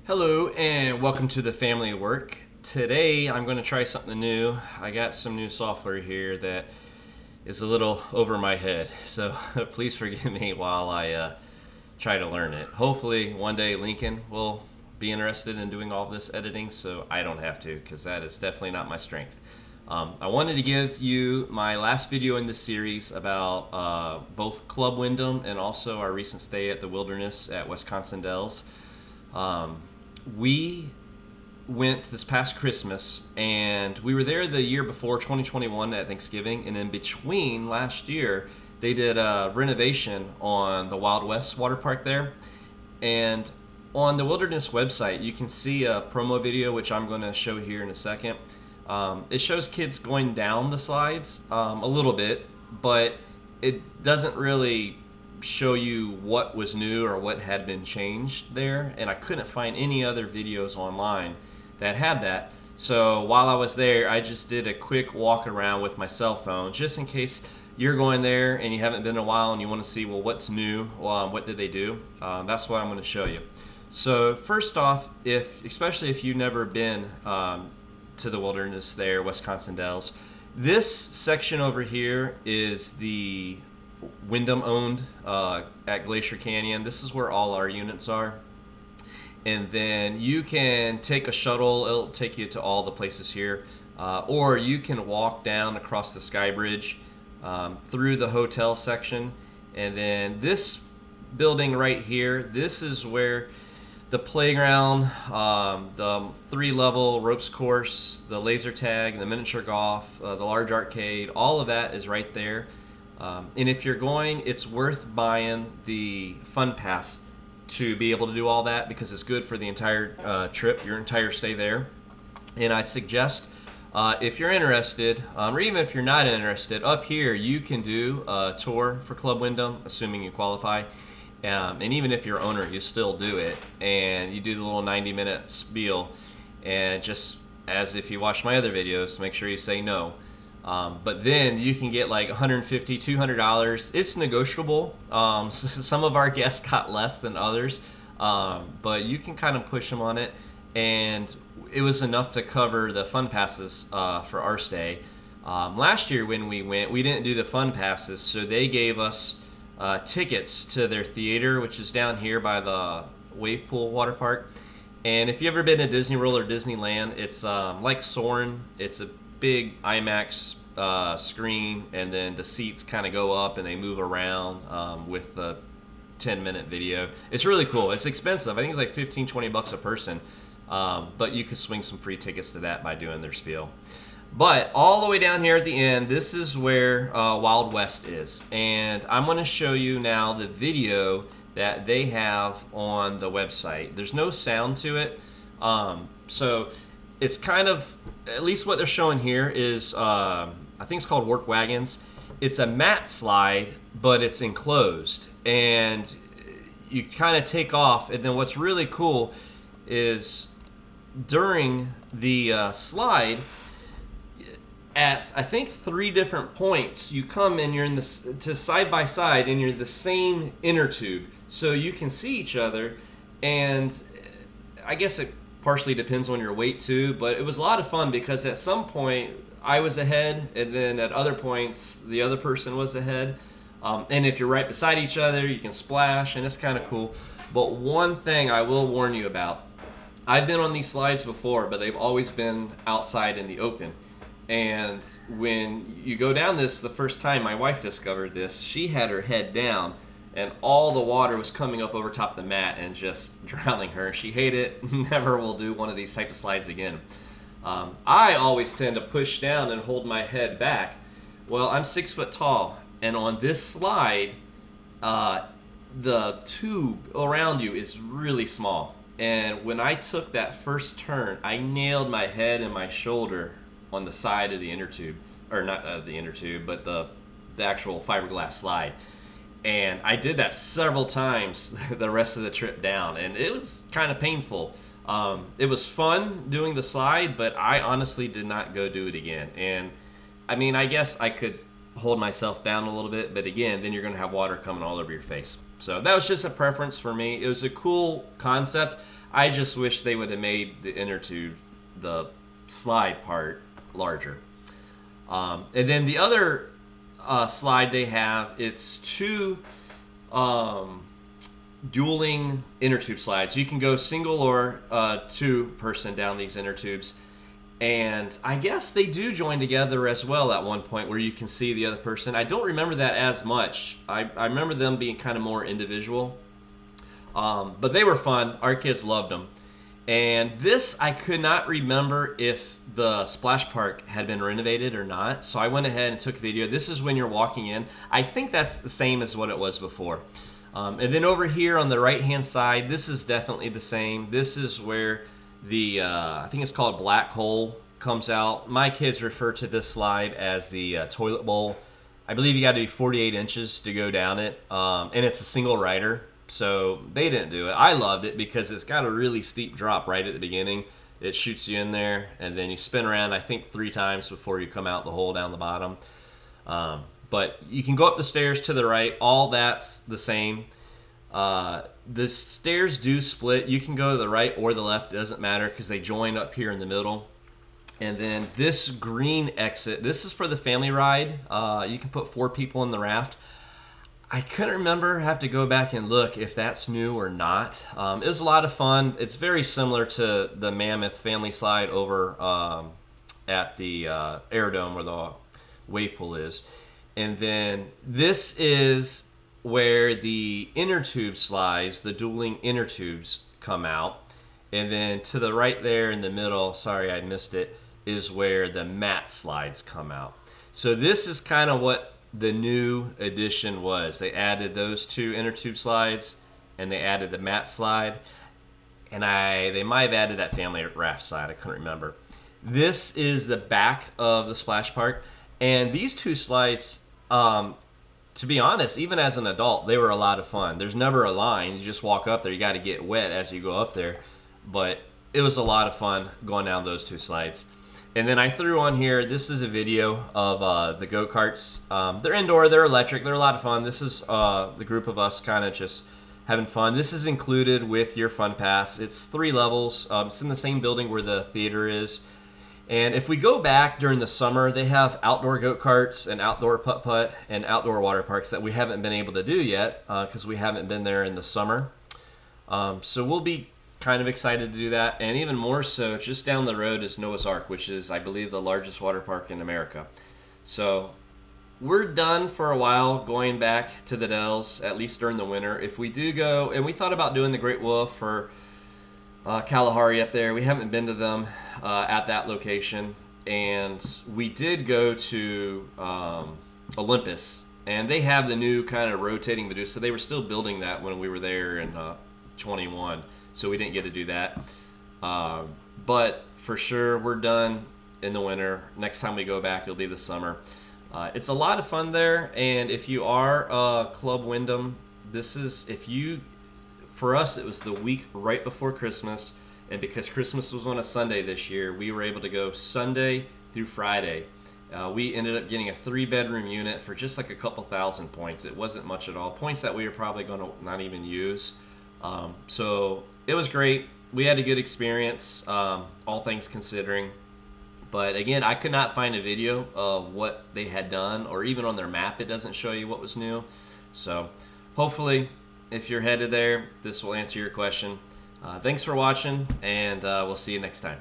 Hello and welcome to the Family of Work. Today I'm going to try something new. I got some new software here that is a little over my head, so please forgive me while I try to learn it. Hopefully one day Lincoln will be interested in doing all this editing so I don't have to, because that is definitely not my strength. I wanted to give you my last video in this series about both Club Wyndham and also our recent stay at the Wilderness at Wisconsin Dells. We went this past Christmas, and we were there the year before, 2021, at Thanksgiving, and in between last year they did a renovation on the Wild West Waterpark there. And on the Wilderness website you can see a promo video, which I'm going to show here in a second. It shows kids going down the slides a little bit, but it doesn't really show you what was new or what had been changed there, and I couldn't find any other videos online that had that. So while I was there, I just did a quick walk around with my cell phone, just in case you're going there and you haven't been in a while and you want to see, well, what's new, what did they do. That's what I'm going to show you. So first off, especially if you've never been to the Wilderness there, Wisconsin Dells, this section over here is the Wyndham owned at Glacier Canyon. This is where all our units are, and then you can take a shuttle. It'll take you to all the places here, or you can walk down across the sky bridge through the hotel section, and then this building right here, this is where the playground, the 3-level ropes course, the laser tag, the miniature golf, the large arcade, all of that is right there. And if you're going, it's worth buying the fun pass to be able to do all that, because it's good for the entire trip, your entire stay there. And I suggest, if you're interested, or even if you're not interested, up here you can do a tour for Club Wyndham, assuming you qualify. And even if you're owner, you still do it, and you do the little 90-minute spiel, and just as if you watch my other videos, make sure you say no. But then you can get like $150, $200. It's negotiable. Some of our guests got less than others, but you can kind of push them on it. And it was enough to cover the fun passes for our stay. Last year when we went, we didn't do the fun passes, so they gave us tickets to their theater, which is down here by the wave pool water park. And if you've ever been to Disney World or Disneyland, it's like Soarin'. It's a big IMAX screen, and then the seats kind of go up and they move around with the 10-minute video. It's really cool. It's expensive. I think it's like $15-20 a person, but you could swing some free tickets to that by doing their spiel. But all the way down here at the end, this is where Wild West is, and I'm going to show you now the video that they have on the website. There's no sound to it, so it's kind of, at least what they're showing here is, I think it's called Work Wagons. It's a mat slide, but it's enclosed, and you kind of take off, and then what's really cool is during the slide, at I think 3 different points, you come and you're in this to side by side, and you're the same inner tube, so you can see each other. And I guess it partially depends on your weight too, but it was a lot of fun, because at some point I was ahead, and then at other points the other person was ahead. And if you're right beside each other, you can splash, and it's kind of cool. But one thing I will warn you about, I've been on these slides before, but they've always been outside in the open. And when you go down this the first time, my wife discovered this, she had her head down, and all the water was coming up over top the mat and just drowning her. She hated it, never will do one of these type of slides again. I always tend to push down and hold my head back. Well, I'm 6 foot tall, and on this slide, the tube around you is really small. And when I took that first turn, I nailed my head and my shoulder on the side of the inner tube, or not the inner tube, but the actual fiberglass slide. And I did that several times the rest of the trip down, and it was kind of painful. It was fun doing the slide, but I honestly did not go do it again. And I mean, I guess I could hold myself down a little bit, but again, then you're going to have water coming all over your face. So that was just a preference for me. It was a cool concept. I just wish they would have made the inner tube, the slide part, larger. And then the other slide they have, it's two dueling inner tube slides. You can go single or two person down these inner tubes. And I guess they do join together as well at one point where you can see the other person. I don't remember that as much. I remember them being kind of more individual. But they were fun. Our kids loved them. And this, I could not remember if the splash park had been renovated or not. So I went ahead and took a video. This is when you're walking in. I think that's the same as what it was before. And then over here on the right-hand side, this is definitely the same. This is where the I think it's called black hole comes out. My kids refer to this slide as the toilet bowl. I believe you got to be 48 inches to go down it, and it's a single rider, so they didn't do it. I loved it because it's got a really steep drop right at the beginning. It shoots you in there, and then you spin around, I think 3 times before you come out the hole down the bottom. But you can go up the stairs to the right. All that's the same. The stairs do split. You can go to the right or the left. It doesn't matter because they join up here in the middle. And then this green exit, this is for the family ride. You can put 4 people in the raft. I couldn't remember, have to go back and look if that's new or not. It was a lot of fun. It's very similar to the Mammoth family slide over at the Aerodome where the wave pool is. And then this is where the inner tube slides, the dueling inner tubes come out. And then to the right there in the middle, sorry I missed it, is where the mat slides come out. So this is kind of what the new addition was. They added those 2 inner tube slides and they added the mat slide. And they might have added that family raft slide, I couldn't remember. This is the back of the splash park. And these 2 slides, to be honest, even as an adult, they were a lot of fun. There's never a line. You just walk up there. You got to get wet as you go up there. But it was a lot of fun going down those 2 slides. And then I threw on here, this is a video of the go-karts. They're indoor. They're electric. They're a lot of fun. This is the group of us kind of just having fun. This is included with your fun pass. It's 3 levels. It's in the same building where the theater is. And if we go back during the summer, they have outdoor go-karts and outdoor putt-putt and outdoor water parks that we haven't been able to do yet because we haven't been there in the summer. So we'll be kind of excited to do that. And even more so, just down the road is Noah's Ark, which is, I believe, the largest water park in America. So we're done for a while going back to the Dells, at least during the winter. If we do go, and we thought about doing the Great Wolf or Kalahari up there. We haven't been to them at that location. And we did go to Olympus, and they have the new kind of rotating Medusa. So they were still building that when we were there in 21, so we didn't get to do that. But for sure, we're done in the winter. Next time we go back, it'll be the summer. It's a lot of fun there, and if you are Club Wyndham, this is, for us, it was the week right before Christmas, and because Christmas was on a Sunday this year, we were able to go Sunday through Friday. We ended up getting a 3-bedroom unit for just like a couple thousand points. It wasn't much at all. Points that we were probably going to not even use. So it was great. We had a good experience, all things considering. But again, I could not find a video of what they had done, or even on their map, it doesn't show you what was new. So hopefully, if you're headed there, this will answer your question. Thanks for watching, and we'll see you next time.